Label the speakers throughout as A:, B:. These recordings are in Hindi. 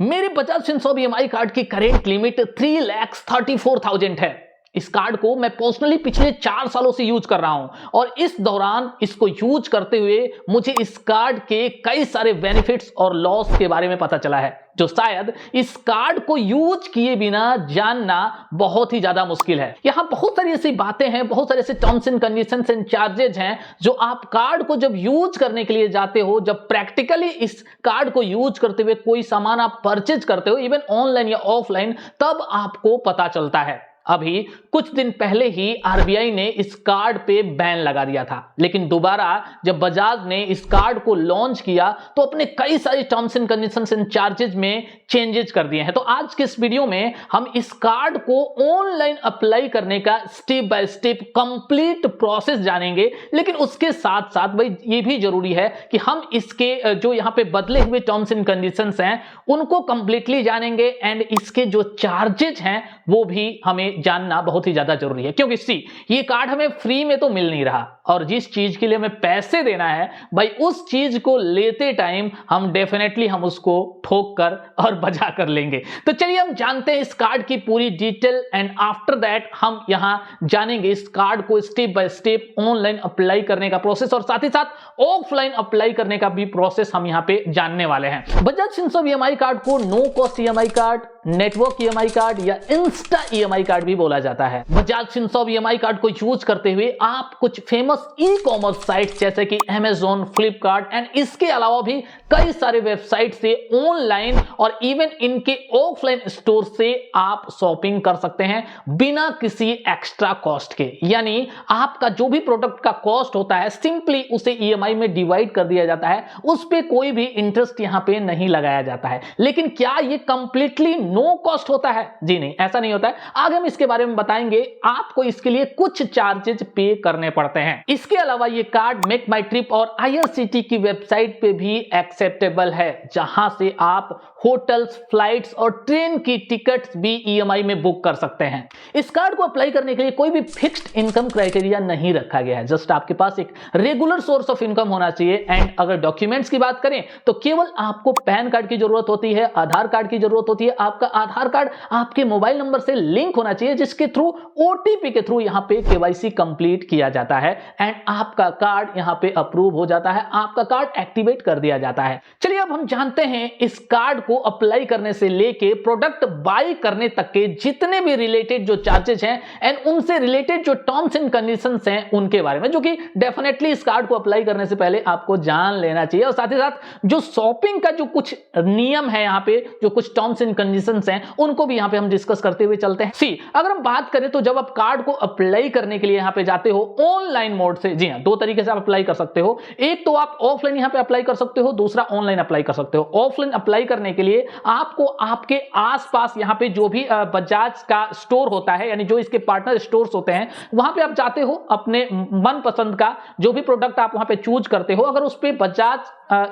A: मेरे बजाज फिनसर्व ईएमआई कार्ड की करेंट लिमिट 3,34,000 है। इस कार्ड को मैं पर्सनली पिछले 4 सालों से यूज कर रहा हूं और इस दौरान इसको यूज करते हुए मुझे इस कार्ड के कई सारे बेनिफिट्स और लॉस के बारे में पता चला है, जो शायद इस कार्ड को यूज किए बिना जानना बहुत ही ज्यादा मुश्किल है। यहां बहुत सारी ऐसी बातें हैं, बहुत सारे ऐसे terms and conditions and charges हैं जो आप कार्ड को जब यूज करने के लिए जाते हो, जब प्रैक्टिकली इस कार्ड को यूज करते हुए कोई सामान आप परचेज करते हो, इवन ऑनलाइन या ऑफलाइन, तब आपको पता चलता है। अभी कुछ दिन पहले ही आरबीआई ने इस कार्ड पे बैन लगा दिया था, लेकिन दोबारा जब बजाज ने इस कार्ड को लॉन्च किया तो अपने कई सारे terms and conditions and charges में चेंजेस कर दिए हैं। तो आज के इस वीडियो में हम इस कार्ड को ऑनलाइन अप्लाई करने का step by step complete process जानेंगे, लेकिन उसके साथ साथ भाई ये भी जरूरी है कि हम इसके जो यहाँ पे बदले हुए टर्म्स एंड कंडीशंस हैं उनको कंप्लीटली जानेंगे एंड इसके जो चार्जेज हैं वो भी हमें जानना बहुत ही ज्यादा जरूरी है, क्योंकि सी ये कार्ड हमें फ्री में तो मिल नहीं रहा और जिस चीज के लिए हमें पैसे देना है भाई उस चीज को लेते टाइम हम डेफिनेटली हम उसको ठोक कर और बजा कर लेंगे। तो चलिए हम जानते हैं इस कार्ड की पूरी डिटेल एंड आफ्टर दैट हम यहां जानेंगे इस कार्ड को step by step online apply करने का प्रोसेस और साथ ही साथ ऑफलाइन अप्लाई करने का भी प्रोसेस हम यहां पे जानने वाले हैं। बजाज फिनसर्व ईएमआई कार्ड को no cost EMI card, network EMI card या इंस्टा ईएमआई कार्ड भी बोला जाता है। बजाज फिनसर्व ईएमआई कार्ड को यूज करते हुए आप कुछ फेमस ई कॉमर्स साइट जैसे कि Amazon, फ्लिपकार्ट एंड इसके अलावा भी कई सारे वेबसाइट से ऑनलाइन और इवन इनके ऑफलाइन स्टोर से आप शॉपिंग कर सकते हैं बिना किसी एक्स्ट्रा कॉस्ट के। यानी आपका जो भी प्रोडक्ट का कॉस्ट होता है सिंपली उसे ईएमआई में डिवाइड कर दिया जाता है, उस पे कोई भी इंटरेस्ट यहां पे नहीं लगाया जाता है। लेकिन क्या ये कंप्लीटली नो कॉस्ट होता है? जी नहीं, ऐसा नहीं होता है। आगे हम इसके बारे में बताएंगे। आपको इसके लिए कुछ चार्जेज पे करने पड़ते हैं। इसके अलावा ये कार्ड मेक माई ट्रिप और आईआरसीटी की वेबसाइट पे भी एक्सेप्टेबल है, जहां से आप होटल्स, फ्लाइट्स और ट्रेन की टिकट्स भी ईएमआई में बुक कर सकते हैं। इस कार्ड को अप्लाई करने के लिए कोई भी फिक्स्ड इनकम क्राइटेरिया नहीं रखा गया है, जस्ट आपके पास एक रेगुलर सोर्स ऑफ इनकम होना चाहिए। एंड अगर डॉक्यूमेंट्स की बात करें तो केवल आपको पैन कार्ड की जरूरत होती है, आधार कार्ड की जरूरत होती है। आपका आधार कार्ड आपके मोबाइल नंबर से लिंक होना चाहिए, जिसके थ्रू ओटीपी के थ्रू यहां पे केवाईसी कंप्लीट किया जाता है एंड आपका कार्ड यहां पे अप्रूव हो जाता है, आपका कार्ड एक्टिवेट कर दिया जाता है। चलिए अब हम जानते हैं इस कार्ड को अप्लाई करने से लेके प्रोडक्ट बाय करने तक के जितने भी रिलेटेड जो चार्जेस हैं एंड उनसे रिलेटेड जो टर्म्स एंड कंडीशंस हैं उनके बारे में, जो कि डेफिनेटली इस कार्ड को अप्लाई करने से पहले आपको जान लेना चाहिए। और साथ ही साथ जो शॉपिंग का जो कुछ नियम है यहां पे, जो कुछ टर्म्स एंड कंडीशंस हैं उनको भी यहां पे हम डिस्कस करते हुए चलते हैं। सी अगर हम बात करें तो जब आप कार्ड को अप्लाई करने के लिए यहां पे जाते हो ऑनलाइन मोड से, जी हां, दो तरीके से आप अप्लाई कर सकते हो। एक तो आप ऑफलाइन यहां पे अप्लाई कर सकते हो, दूसरा ऑनलाइन अप्लाई कर सकते हो। ऑफलाइन अप्लाई करने के लिए आपको आपके आसपास यहां पे जो भी बजाज का स्टोर होता है, यानी जो इसके पार्टनर स्टोर्स होते हैं, वहां पे आप जाते हो, अपने मनपसंद का जो भी प्रोडक्ट आप वहां पे चूज करते हो। अगर उस पे बजाज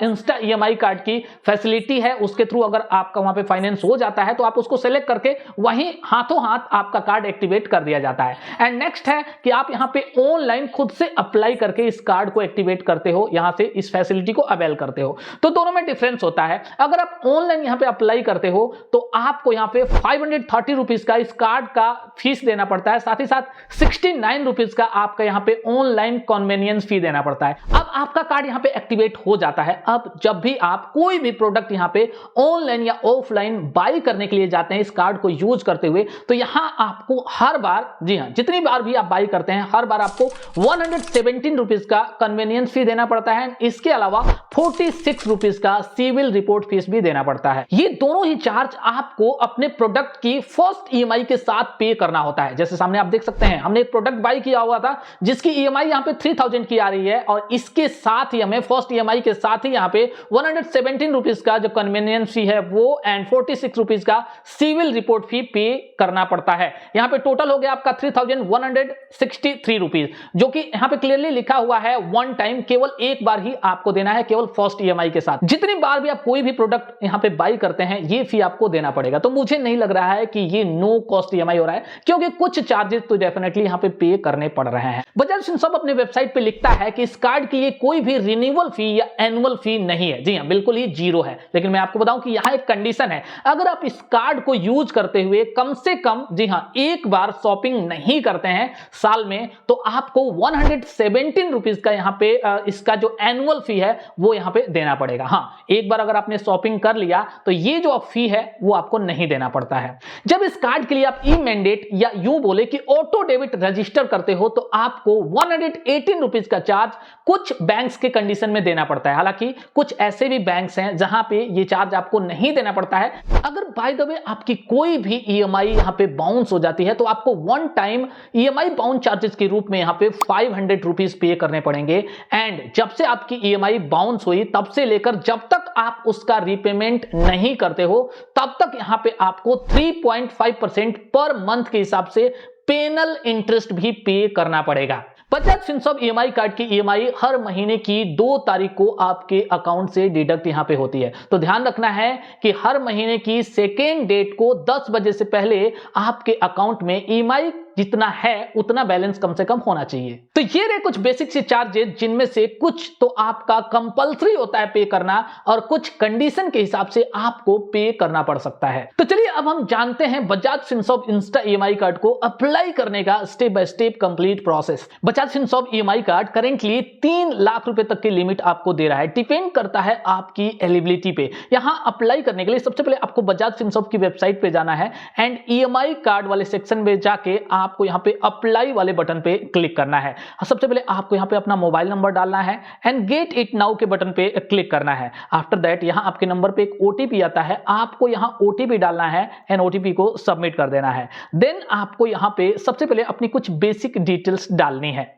A: इंस्टा ईएमआई कार्ड की फैसिलिटी है, उसके थ्रू अगर आपका वहां पे फाइनेंस हो जाता है तो आप उसको सेलेक्ट करके वहीं हाथों हाथ आपका कार्ड एक्टिवेट कर दिया जाता है। एंड नेक्स्ट है कि आप यहां पे ऑनलाइन खुद से अप्लाई करके इस कार्ड को एक्टिवेट करते हो, यहां से इस फैसिलिटी को अवेल करते हो। तो दोनों में डिफरेंस होता है। अगर आप ऑनलाइन यहां पे अप्लाई करते हो तो आपको यहां पे 530 रुपीज का इस कार्ड का फीस देना पड़ता है, साथ ही साथ 69 रुपीज का आपका यहां पे ऑनलाइन कन्वीनियंस फी देना पड़ता है। अब आपका कार्ड यहां पे एक्टिवेट हो जाता है। अब जब भी आप कोई भी प्रोडक्ट यहां पे ऑनलाइन या ऑफलाइन बाय करने के लिए जाते हैं इस कार्ड को यूज करते हुए, तो यहां आपको हर बार, जी हां, जितनी बार भी आप बाय करते हैं हर बार आपको 117 रुपीज का कन्वीनियंस फी देना पड़ता है। इसके अलावा 46 रुपीज का सिविल रिपोर्ट फीस भी देना पड़ता है। ये दोनों ही चार्ज आपको अपने प्रोडक्ट की फर्स्ट ईएमआई के साथ पे करना होता है। जैसे सामने आप देख सकते हैं, हमने एक प्रोडक्ट बाय किया हुआ था जिसकी ईएमआई यहां पे 3000 की आ रही है और इसके साथ ही हमें फर्स्ट ईएमआई के साथ ही यहां पे 117 रुपीज का जो कन्वीनियंस फी है वो एंड 46 रुपीज का सिविल रिपोर्ट फी पे करना पड़ता है। यहां पे टोटल हो गया आपका 3163 रुपीज, जो कि यहाँ पे क्लियरली लिखा हुआ है वन टाइम, केवल एक बार ही आपको देना है, केवल फर्स्ट ईएमआई के साथ। जितनी बार भी आप कोई भी प्रोडक्ट यहाँ पे बाई करते हैं ये फी आपको देना पड़ेगा। तो मुझे नहीं लग रहा है कि ये नो कॉस्ट ईएमआई हो रहा है, क्योंकि कुछ चार्जेस तो डेफिनेटली यहाँ पे पे करने पड़ रहे हैं। बजाज फिनसर्व अपने वेबसाइट पे लिखता है कि इस कार्ड के लिए कोई भी रिन्यूअल फी या एनुअल फी नहीं है। जी हाँ, बिल्कुल ही जीरो है। लेकिन मैं आपको बताऊं कि यहाँ एक कंडीशन है, अगर आप इस कार्ड को यूज करते हुए कम से कम, जी हाँ, एक बार शॉपिंग नहीं करते हैं साल में, तो आपको 117 रुपीज का यहाँ पे इसका जो एनुअल फी है वो यहाँ पे देना पड़ेगा। हाँ, एक बार अगर आपने शॉपिंग कर लिया तो ये जो फी है वो आपको नहीं देना पड़ता है। जब इस कार्ड के लिए आप ई मैंडेट या यूं बोले कि ऑटो डेबिट रजिस्टर करते हो तो आपको 118 रुपीज का चार्ज कुछ बैंक्स के कंडीशन में देना पड़ता है। हालांकि कुछ ऐसे भी बैंक्स हैं जहां पे ये चार्ज आपको नहीं देना पड़ता है। अगर बाय द वे आपकी कोई भी ईएमआई यहां पे बाउंस हो जाती है तो आपको one time EMI bounce charges के रूप में यहां पे 500 रुपीज पे करने पड़ेंगे। एंड जब से आपकी ईएमआई बाउंस हुई तब से लेकर जब तक आप उसका रीपेमेंट नहीं करते हो तब तक यहां पे आपको 3.5% पर मंथ के हिसाब से पेनल इंटरेस्ट भी पे करना पड़ेगा। बजाज फिनसर्व ईएमआई कार्ड की ईएमआई हर महीने की 2 तारीख को आपके अकाउंट से डिडक्ट यहां पे होती है। तो ध्यान रखना है कि हर महीने की सेकेंड डेट को 10 बजे से पहले आपके अकाउंट में ईएमआई जितना है उतना बैलेंस कम से कम होना चाहिए। तो ये रहे कुछ बेसिक से चार्जेस, जिनमें से कुछ तो आपका कंपलसरी होता है पे करना और कुछ कंडीशन के हिसाब से आपको पे करना पड़ सकता है। तो चलिए अब हम जानते हैं Bajaj Finserv Insta EMI card को अप्लाई करने का step by step complete process. Bajaj Finserv EMI card currently 3 lakh रुपए तक की लिमिट आपको दे रहा है। डिपेंड करता है आपकी एलिजिबिलिटी पे। यहां अप्लाई करने के लिए सबसे पहले आपको बजाज फिनसर्व की वेबसाइट पे जाना है एंड ईएमआई कार्ड वाले सेक्शन में जाके आपको यहां पे अप्लाई वाले बटन पे क्लिक करना है। सबसे पहले आपको यहां पे अपना मोबाइल नंबर डालना है एंड गेट इट नाउ के बटन पे क्लिक करना है। आफ्टर दैट यहां आपके नंबर पे एक ओटीपी आता है, आपको यहां ओटीपी डालना है एंड ओटीपी को सबमिट कर देना है। देन आपको यहां पे सबसे पहले अपनी कुछ बेसिक डिटेल्स डालनी है।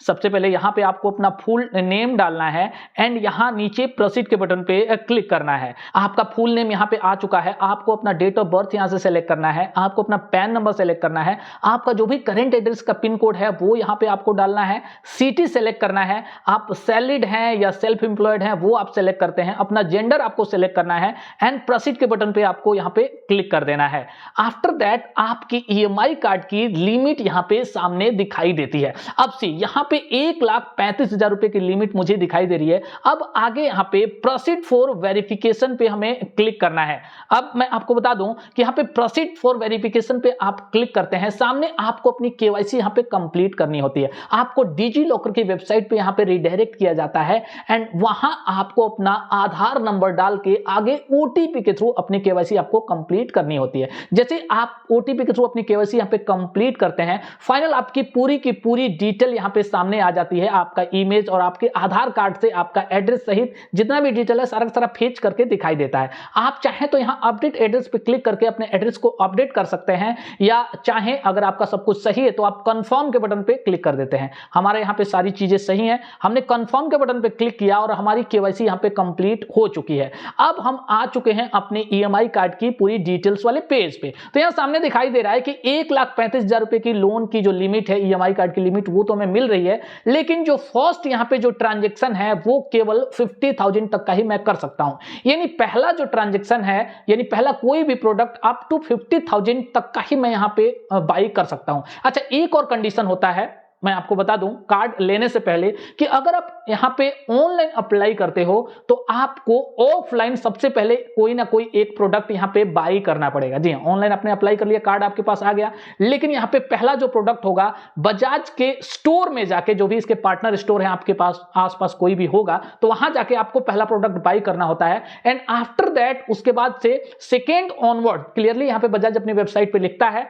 A: सबसे पहले यहां पे आपको अपना फुल नेम डालना है एंड यहां नीचे प्रोसीड के बटन पे क्लिक करना है। आपका फुल नेम यहां पे आ चुका है, आपको अपना डेट ऑफ बर्थ यहां से सेलेक्ट करना है, आपको अपना पैन नंबर सेलेक्ट करना है, आपका जो भी करंट एड्रेस का पिन कोड है वो यहां पे आपको डालना है, सिटी सेलेक्ट करना है, आप सैलरीड हैं या सेल्फ एम्प्लॉयड हैं वो आप सेलेक्ट करते हैं, अपना जेंडर आपको सेलेक्ट करना है एंड प्रोसीड के बटन पे आपको यहां पे क्लिक कर देना है। आफ्टर दैट आपकी ईएमआई कार्ड की लिमिट यहां पे सामने दिखाई देती है। अब यहां पे 1,35,000 रुपए की लिमिट मुझे दिखाई दे रही है। अब आगे यहां पे प्रोसीड फॉर वेरिफिकेशन पे हमें क्लिक करना है। अब मैं आपको बता दूं कि यहां पे प्रोसीड फॉर वेरिफिकेशन पे आप क्लिक करते हैं, सामने आपको अपनी केवाईसी यहां पे कंप्लीट करनी होती है। आपको डिजी लॉकर की वेबसाइट पे यहां पे रिडायरेक्ट किया जाता है एंड वहां आपको अपना आधार नंबर डाल के आगे ओटीपी के थ्रू अपनी केवाईसी आपको कंप्लीट करनी होती है। जैसे आप ओटीपी के थ्रू अपनी केवाईसी यहां पे कंप्लीट करते हैं, फाइनल आपकी पूरी की पूरी डिटेल यहां पे सामने आ जाती है। आपका इमेज और आपके आधार कार्ड से आपका एड्रेस सहित जितना भी डिटेल है सारा का सारा फेच करके दिखाई देता है। आप चाहें तो यहां अपडेट एड्रेस पे क्लिक करके अपने एड्रेस को अपडेट कर सकते हैं, या चाहें अगर आपका सब कुछ सही है तो आप कंफर्म के बटन पे क्लिक कर देते हैं। हमारे यहां पे सारी चीजें सही हैं, हमने कंफर्म के बटन पे क्लिक किया और हमारी केवाईसी यहां पे कंप्लीट हो चुकी है। अब हम आ चुके हैं अपने ईएमआई कार्ड की पूरी डिटेल्स वाले पेज पे। तो यहां सामने दिखाई दे रहा है कि 1,35,000 रुपए की लोन की जो लिमिट है, ईएमआई कार्ड की लिमिट, वो तो हमें मिल रही है, लेकिन जो फर्स्ट यहां पे जो ट्रांजैक्शन है वो केवल 50,000 तक का ही मैं कर सकता हूं। यानी पहला जो ट्रांजैक्शन है, यानी पहला कोई भी प्रोडक्ट अप टू 50,000 तक का ही मैं यहां पे बाई कर सकता हूं। अच्छा, एक और कंडीशन होता है, मैं आपको बता दूं कार्ड लेने से पहले, कि अगर आप यहां पे ऑनलाइन अप्लाई करते हो तो आपको ऑफलाइन सबसे पहले कोई ना कोई एक प्रोडक्ट यहां पे बाई करना पड़ेगा। जी हां, ऑनलाइन आपने अप्लाई कर लिया, कार्ड आपके पास आ गया, लेकिन यहां पे पहला जो प्रोडक्ट होगा बजाज के स्टोर में जाके, जो भी इसके पार्टनर स्टोर है आपके पास आसपास कोई भी होगा, तो वहां जाके आपको पहला प्रोडक्ट बाई करना होता है। एंड आफ्टर दैट उसके बाद से सेकेंड ऑनवर्ड, क्लियरली यहां पे बजाज अपनी वेबसाइट पे लिखता है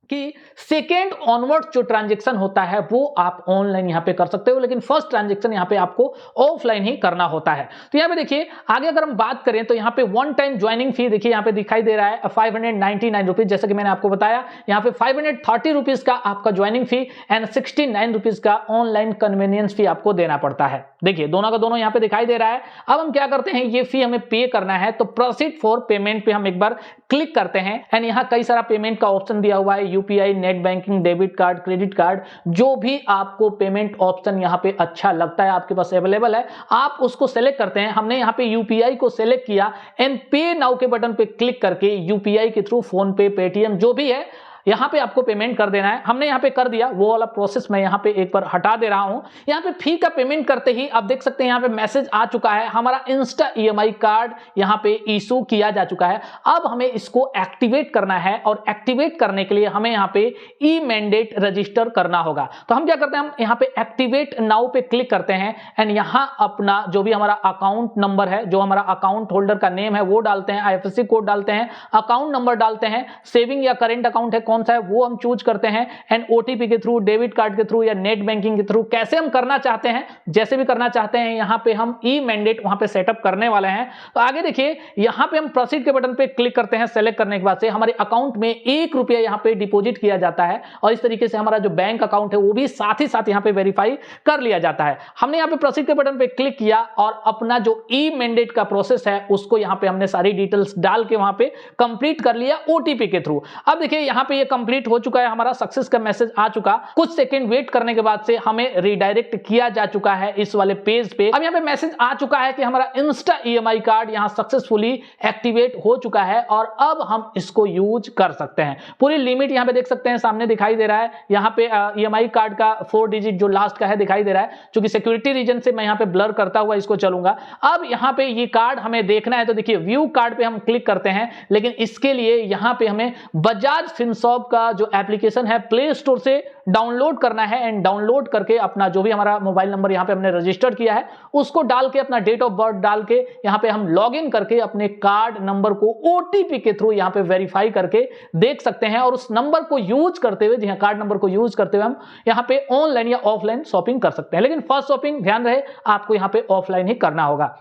A: कि सेकेंड ऑनवर्ड जो ट्रांजैक्शन होता है वो आप ऑनलाइन यहां पे कर सकते हो, लेकिन फर्स्ट ट्रांजैक्शन यहां पे आपको ऑफलाइन ही करना होता है। तो यहां पे देखिए आगे अगर हम बात करें तो यहां पे वन टाइम ज्वाइनिंग फी देखिए यहां पे दिखाई दे रहा है 599 रुपीज, जैसा कि मैंने आपको बताया। यहां पे 530 रुपीज का आपका ज्वाइनिंग फी एंड 69 रुपीज का ऑनलाइन कन्वीनियंस फी आपको देना पड़ता है। देखिए दोनों का दोनों यहां पे दिखाई दे रहा है। अब हम क्या करते हैं, ये फी हमें पे करना है, तो प्रोसीड फॉर पेमेंट पे हम एक बार क्लिक करते हैं एंड यहाँ कई सारा पेमेंट का ऑप्शन दिया हुआ है, UPI, net banking, debit card, credit card, जो भी आपको पेमेंट ऑप्शन यहाँ पे अच्छा लगता है आपके पास अवेलेबल है, आप उसको सेलेक्ट करते हैं। हमने यहाँ पे यूपीआई को सेलेक्ट किया एंड पे नाउ के बटन पे क्लिक करके यूपीआई के थ्रू फोन पे, पेटीएम जो भी है यहाँ पे आपको पेमेंट कर देना है। हमने यहाँ पे कर दिया, वो वाला प्रोसेस मैं यहाँ पे एक बार हटा दे रहा हूँ। यहाँ पे फी का पेमेंट करते ही आप देख सकते हैं यहाँ पे मैसेज आ चुका है, हमारा इंस्टा ईएमआई कार्ड यहाँ पे इशू किया जा चुका है। अब हमें इसको एक्टिवेट करना है और एक्टिवेट करने के लिए हमें यहाँ पे ई मैंडेट रजिस्टर करना होगा। तो हम क्या करते हैं, हम यहाँ पे एक्टिवेट नाउ पे क्लिक करते हैं एंड यहाँ अपना जो भी हमारा अकाउंट नंबर है, जो हमारा अकाउंट होल्डर का नेम है वो डालते हैं, आईएफएससी कोड डालते हैं, अकाउंट नंबर डालते हैं, सेविंग या करेंट अकाउंट है कौन सा है वो हम चूज करते हैं एंड ओटीपी के थ्रू, डेबिट कार्ड के थ्रू या नेट बैंकिंग के थ्रू कैसे हम करना चाहते हैं, जैसे भी करना चाहते हैं यहाँ पे हम ई मैंडेट वहां पे सेटअप करने वाले हैं। तो आगे देखिए यहाँ पे हम प्रोसीड के बटन पे क्लिक करते हैं। सेलेक्ट करने के बाद से हमारे अकाउंट में ₹1 यहाँ पे डिपॉजिट किया जाता है और इस तरीके से हमारा जो बैंक अकाउंट है वो भी साथ ही साथ यहाँ पे वेरीफाई कर लिया जाता है। हमने यहाँ पे प्रोसीड के बटन पे क्लिक किया और अपना जो ई मैंडेट का प्रोसेस है उसको यहाँ पे हमने सारी डिटेल्स डाल के वहां पे कंप्लीट कर लिया ओटीपी के थ्रू। अब देखिए यहाँ पे ये कंप्लीट हो चुका है, हमारा सक्सेस का मैसेज आ चुका। कुछ सेकंड वेट करने के बाद से हमें रिडायरेक्ट किया जा चुका है इस वाले पेज पे। अब यहाँ पे मैसेज आ चुका है कि हमारा इंस्टा ईएमआई कार्ड यहाँ सक्सेसफुली एक्टिवेट हो चुका है और अब हम इसको यूज कर सकते हैं। पूरी लिमिट यहाँ पे देख सकते हैं सामने दिखाई दे रहा है। यहाँ पे ईएमआई कार्ड का 4 डिजिट जो लास्ट का है दिखाई दे रहा है, क्योंकि सिक्योरिटी रीजन से मैं यहाँ पे ब्लर करता हुआ इसको चलूंगा। अब यहाँ पे ये कार्ड हमें देखना है तो देखिए व्यू कार्ड पे हम क्लिक करते हैं, लेकिन इसके लिए यहाँ पे हमें बजाज फिनसॉर्ब का जो एप्लीकेशन है प्ले स्टोर से डाउनलोड करना है एंड डाउनलोड करके अपना जो भी हमारा मोबाइल नंबर यहाँ पे हमने रजिस्टर किया है उसको डाल के, अपना डेट ऑफ बर्थ डाल के यहाँ पे हम लॉग इन करके अपने कार्ड नंबर को ओटीपी के थ्रू यहाँ पे वेरीफाई करके देख सकते हैं और उस नंबर को यूज करते हुए, जी हाँ, कार्ड नंबर को यूज करते हुए हम यहाँ पे ऑनलाइन या ऑफलाइन शॉपिंग कर सकते हैं। लेकिन फर्स्ट शॉपिंग ध्यान रहे आपको यहाँ पे ऑफलाइन ही करना होगा।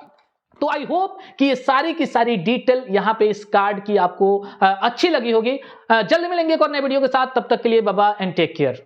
A: तो आई होप कि ये सारी की सारी डिटेल यहाँ पे इस कार्ड की आपको अच्छी लगी होगी। जल्द मिलेंगे एक और नए वीडियो के साथ, तब तक के लिए bye bye and take care.